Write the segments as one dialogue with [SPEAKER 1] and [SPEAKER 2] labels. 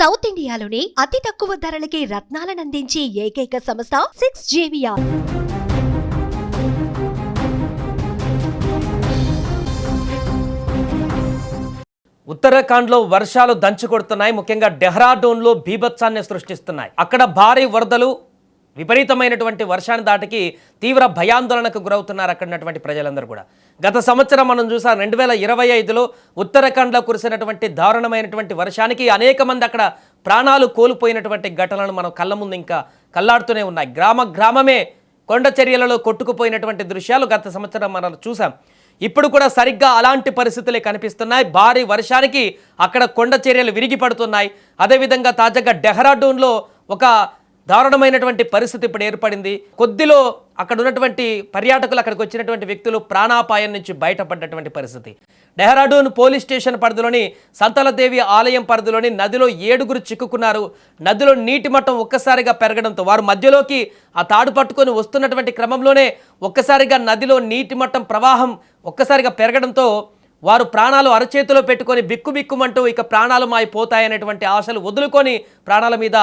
[SPEAKER 1] South ఇండియాలోని అతి తక్కువ ధరలకి రత్నాలనందించే ఏకైక సంస్థ 6JVR.
[SPEAKER 2] ఉత్తరాఖండ్లో వర్షాలు దంచుకొడుతున్నాయి. ముఖ్యంగా డెహ్రాడూన్లో బీభత్సాన్ని సృష్టిస్తున్నాయి. అక్కడ భారీ వరదలు, విపరీతమైనటువంటి వర్షాన్ని దాటికి తీవ్ర భయాందోళనకు గురవుతున్నారు అక్కడ ఉన్నటువంటి ప్రజలందరూ కూడా. గత సంవత్సరం మనం చూసాం 2025లో ఉత్తరాఖండ్లో కురిసినటువంటి దారుణమైనటువంటి వర్షానికి అనేక మంది అక్కడ ప్రాణాలు కోల్పోయినటువంటి ఘటనలు మనం కళ్ళ ముందు ఇంకా కల్లాడుతూనే ఉన్నాయి. గ్రామమే కొండ చర్యలలో కొట్టుకుపోయినటువంటి దృశ్యాలు గత సంవత్సరం మనం చూసాం. ఇప్పుడు కూడా సరిగ్గా అలాంటి పరిస్థితులే కనిపిస్తున్నాయి. భారీ వర్షానికి అక్కడ కొండ చర్యలు విరిగి పడుతున్నాయి. అదేవిధంగా తాజాగా డెహ్రాడూన్లో ఒక దారుణమైనటువంటి పరిస్థితి ఇప్పుడు ఏర్పడింది. కొద్దిలో అక్కడ ఉన్నటువంటి పర్యాటకులు, అక్కడికి వచ్చినటువంటి వ్యక్తులు ప్రాణాపాయం నుంచి బయటపడ్డటువంటి పరిస్థితి. డెహ్రాడూన్ పోలీస్ స్టేషన్ పరిధిలోని సంతలదేవి ఆలయం పరిధిలోని నదిలో 7గురు చిక్కుకున్నారు. నదిలో నీటి మట్టం ఒక్కసారిగా పెరగడంతో వారు మధ్యలోకి ఆ తాడు పట్టుకొని వస్తున్నటువంటి క్రమంలోనే ఒక్కసారిగా నదిలో నీటి మట్టం ప్రవాహం ఒక్కసారిగా పెరగడంతో వారు ప్రాణాలు అరచేతిలో పెట్టుకొని బిక్కుబిక్కుమంటూ ఇక ప్రాణాలు మాయిపోతాయనేటువంటి ఆశలు వదులుకొని ప్రాణాల మీద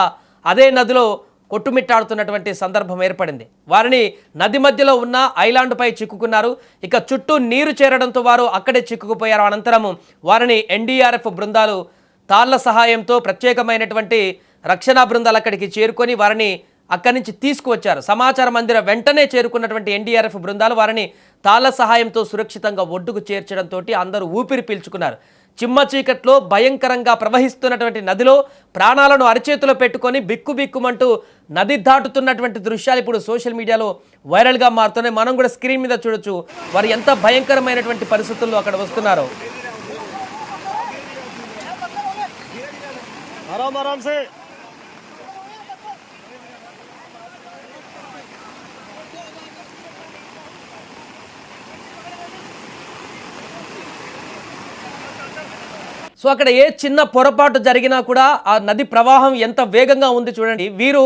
[SPEAKER 2] అదే నదిలో కొట్టుమిట్టాడుతున్నటువంటి సందర్భం ఏర్పడింది. వారిని నది మధ్యలో ఉన్న ఐలాండ్పై చిక్కుకున్నారు. ఇక చుట్టూ నీరు చేరడంతో వారు అక్కడే చిక్కుకుపోయారు. అనంతరం వారిని ఎన్డీఆర్ఎఫ్ బృందాలు తాళ్ల సహాయంతో ప్రత్యేకమైనటువంటి రక్షణ బృందాలు అక్కడికి చేరుకొని వారిని అక్కడి నుంచి తీసుకువచ్చారు. సమాచారం అందిన వెంటనే చేరుకున్నటువంటి ఎన్డీఆర్ఎఫ్ బృందాలు వారిని తాళ్ల సహాయంతో సురక్షితంగా ఒడ్డుకు చేర్చడంతో అందరూ ఊపిరి పీల్చుకున్నారు. చిమ్మ చీకట్లో భయంకరంగా ప్రవహిస్తున్నటువంటి నదిలో ప్రాణాలను అరచేతిలో పెట్టుకొని బిక్కుబిక్కుమంటూ నది దాటుతున్నటువంటి దృశ్యాలు ఇప్పుడు సోషల్ మీడియాలో వైరల్గా మారుతున్నాయి. మనం కూడా స్క్రీన్ మీద చూడొచ్చు వారు ఎంత భయంకరమైనటువంటి పరిస్థితుల్లో అక్కడ వస్తున్నారో. సో అక్కడ ఏ చిన్న పొరపాటు జరిగినా కూడా ఆ నది ప్రవాహం ఎంత వేగంగా ఉంది చూడండి. వీరు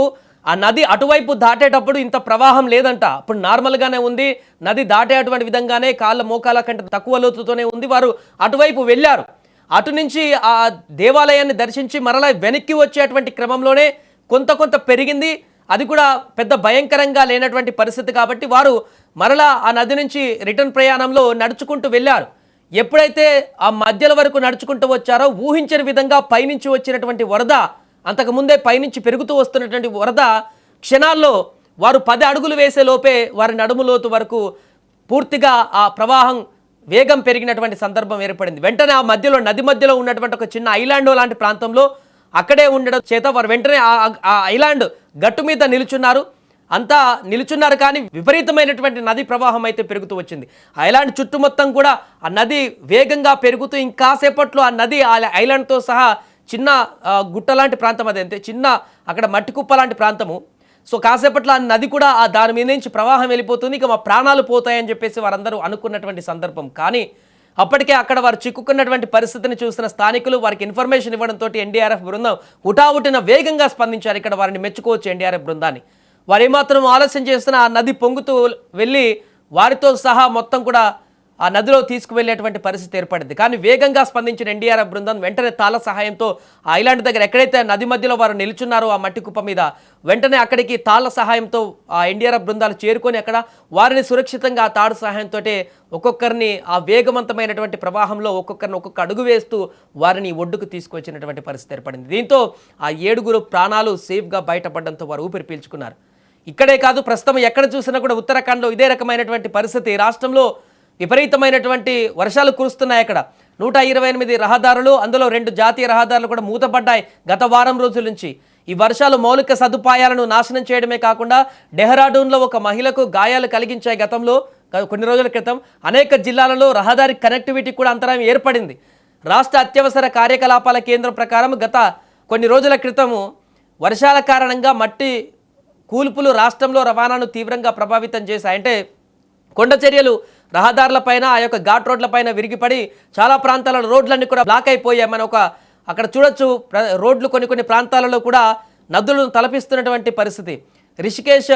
[SPEAKER 2] ఆ నది అటువైపు దాటేటప్పుడు ఇంత ప్రవాహం లేదంట. అప్పుడు నార్మల్గానే ఉంది. నది దాటేటువంటి విధంగానే కాళ్ళ మోకాల కంటే తక్కువ లోతుతోనే ఉంది. వారు అటువైపు వెళ్ళారు. అటు నుంచి ఆ దేవాలయాన్ని దర్శించి మరలా వెనక్కి వచ్చేటువంటి క్రమంలోనే కొంత పెరిగింది. అది కూడా పెద్ద భయంకరంగా లేనటువంటి పరిస్థితి కాబట్టి వారు మరలా ఆ నది నుంచి రిటర్న్ ప్రయాణంలో నడుచుకుంటూ వెళ్ళారు. ఎప్పుడైతే ఆ మధ్యల వరకు నడుచుకుంటూ వచ్చారో ఊహించని విధంగా పైనుంచి వచ్చినటువంటి వరద, అంతకుముందే పైనుంచి పెరుగుతూ వస్తున్నటువంటి వరద క్షణాల్లో వారు 10 అడుగులు వేసే లోపే వారి నడుము లోతు వరకు పూర్తిగా ఆ ప్రవాహం వేగం పెరిగినటువంటి సందర్భం ఏర్పడింది. వెంటనే ఆ మధ్యలో నది మధ్యలో ఉన్నటువంటి ఒక చిన్న ఐలాండ్ లాంటి ప్రాంతంలో అక్కడే ఉండడం చేత వారు వెంటనే ఆ ఐలాండ్ గట్టు మీద నిలుచున్నారు. అంతా నిలుచున్నారు కానీ విపరీతమైనటువంటి నది ప్రవాహం అయితే పెరుగుతూ వచ్చింది. ఐలాండ్ చుట్టూ మొత్తం కూడా ఆ నది వేగంగా పెరుగుతూ ఇంకాసేపట్లో ఆ నది ఐలాండ్తో సహా చిన్న గుట్ట లాంటి ప్రాంతం, అదంతే చిన్న అక్కడ మట్టి కుప్ప లాంటి ప్రాంతము. సో కాసేపట్లో ఆ నది కూడా దాని మీద నుంచి ప్రవాహం వెళ్ళిపోతుంది. ఇక మా ప్రాణాలు పోతాయని చెప్పేసి వారందరూ అనుకున్నటువంటి సందర్భం. కానీ అప్పటికే అక్కడ వారు చిక్కుకున్నటువంటి పరిస్థితిని చూసిన స్థానికులు వారికి ఇన్ఫర్మేషన్ ఇవ్వడంతో ఎన్డీఆర్ఎఫ్ బృందం హుటాహుటిన వేగంగా స్పందించారు. ఇక్కడ వారిని మెచ్చుకోవచ్చు ఎన్డీఆర్ఎఫ్ బృందాన్ని. వారు ఏమాత్రం ఆలస్యం చేస్తున్న ఆ నది పొంగుతూ వెళ్ళి వారితో సహా మొత్తం కూడా ఆ నదిలో తీసుకువెళ్ళేటువంటి పరిస్థితి ఏర్పడింది. కానీ వేగంగా స్పందించిన ఎన్డీఆర్ఎఫ్ బృందం వెంటనే తాళ సహాయంతో ఆ ఐలాండ్ దగ్గర ఎక్కడైతే నది మధ్యలో వారు నిల్చున్నారో ఆ మట్టి కుప్ప మీద వెంటనే అక్కడికి తాళ్ళ సహాయంతో ఆ ఎన్డీఆర్ఎఫ్ బృందాలు చేరుకొని అక్కడ వారిని సురక్షితంగా ఆ తాడు సహాయంతో ఒక్కొక్కరిని ఆ వేగవంతమైనటువంటి ప్రవాహంలో ఒక్కొక్కరిని ఒక్కొక్క అడుగు వేస్తూ వారిని ఒడ్డుకు తీసుకొచ్చినటువంటి పరిస్థితి ఏర్పడింది. దీంతో ఆ 7గురు ప్రాణాలు సేఫ్గా బయటపడడంతో వారు ఊపిరి పీల్చుకున్నారు. ఇక్కడే కాదు, ప్రస్తుతం ఎక్కడ చూసినా కూడా ఉత్తరాఖండ్లో ఇదే రకమైనటువంటి పరిస్థితి. రాష్ట్రంలో విపరీతమైనటువంటి వర్షాలు కురుస్తున్నాయి. అక్కడ 128 రహదారులు, అందులో 2 జాతీయ రహదారులు కూడా మూతపడ్డాయి గత వారం రోజుల నుంచి. ఈ వర్షాలు మౌలిక సదుపాయాలను నాశనం చేయడమే కాకుండా డెహ్రాడూన్లో ఒక మహిళకు గాయాలు కలిగించాయి. గతంలో కొన్ని రోజుల క్రితం అనేక జిల్లాలలో రహదారి కనెక్టివిటీ కూడా అంతరాయం ఏర్పడింది. రాష్ట్ర అత్యవసర కార్యకలాపాల కేంద్రం ప్రకారం గత కొన్ని రోజుల క్రితము వర్షాల కారణంగా మట్టి కూల్పులు రాష్ట్రంలో రవాణాను తీవ్రంగా ప్రభావితం చేశాయి. అంటే కొండ చర్యలు రహదారులపైన, ఆ యొక్క ఘాట్ రోడ్లపైన విరిగిపడి చాలా ప్రాంతాలలో రోడ్లన్నీ కూడా బ్లాక్ అయిపోయాయి. మనం అక్కడ చూడొచ్చు రోడ్లు కొన్ని ప్రాంతాలలో కూడా నదులను తలపిస్తున్నటువంటి పరిస్థితి. రిషికేశ్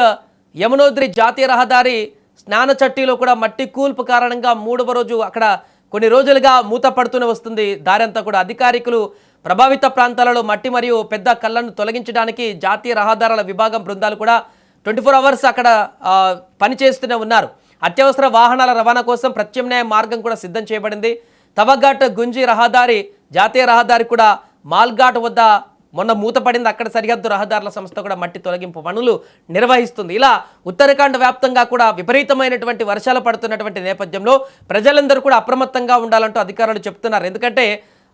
[SPEAKER 2] యమునోద్రి జాతీయ రహదారి స్నాన చట్టీలో కూడా మట్టి కూల్పు కారణంగా 3వ రోజు అక్కడ కొన్ని రోజులుగా మూత పడుతూనే వస్తుంది దారంతా కూడా. అధికారికులు ప్రభావిత ప్రాంతాలలో మట్టి మరియు పెద్ద కళ్ళను తొలగించడానికి జాతీయ రహదారుల విభాగం బృందాలు కూడా 24 అవర్స్ అక్కడ పనిచేస్తూనే ఉన్నారు. అత్యవసర వాహనాల రవాణా కోసం ప్రత్యామ్నాయ మార్గం కూడా సిద్ధం చేయబడింది. తవఘాట్ గుంజి రహదారి జాతీయ రహదారి కూడా మాల్ఘాట్ వద్ద మొన్న మూతపడింది. అక్కడ సరిహద్దు రహదారుల సంస్థ కూడా మట్టి తొలగింపు పనులు నిర్వహిస్తుంది. ఇలా ఉత్తరాఖండ్ వ్యాప్తంగా కూడా విపరీతమైనటువంటి వర్షాలు పడుతున్నటువంటి నేపథ్యంలో ప్రజలందరూ కూడా అప్రమత్తంగా ఉండాలంటూ అధికారులు చెప్తున్నారు. ఎందుకంటే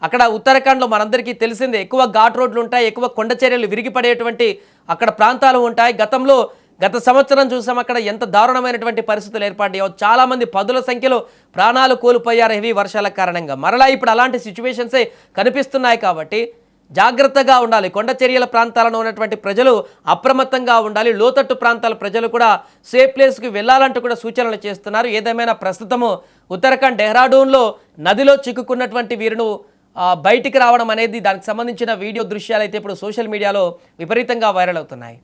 [SPEAKER 2] అక్కడ ఉత్తరాఖండ్లో మనందరికీ తెలిసిందే, ఎక్కువ ఘాట్ రోడ్లు ఉంటాయి, ఎక్కువ కొండ చర్యలు విరిగిపడేటువంటి అక్కడ ప్రాంతాలు ఉంటాయి. గత సంవత్సరం చూసాం అక్కడ ఎంత దారుణమైనటువంటి పరిస్థితులు ఏర్పడ్డాయో. చాలామంది పదుల సంఖ్యలో ప్రాణాలు కోల్పోయారు హెవీ వర్షాల కారణంగా. మరలా ఇప్పుడు అలాంటి సిచ్యువేషన్సే కనిపిస్తున్నాయి కాబట్టి జాగ్రత్తగా ఉండాలి. కొండ చర్యల ప్రాంతాలలో ఉన్నటువంటి ప్రజలు అప్రమత్తంగా ఉండాలి. లోతట్టు ప్రాంతాల ప్రజలు కూడా సేఫ్ ప్లేస్కి వెళ్ళాలంటూ కూడా సూచనలు చేస్తున్నారు. ఏదేమైనా ప్రస్తుతము ఉత్తరాఖండ్ డెహ్రాడూన్లో నదిలో చిక్కుకున్నటువంటి వీరును బయటికి రావడం అనేది, దానికి సంబంధించిన వీడియో దృశ్యాలు అయితే ఇప్పుడు సోషల్ మీడియాలో విపరీతంగా వైరల్ అవుతున్నాయి.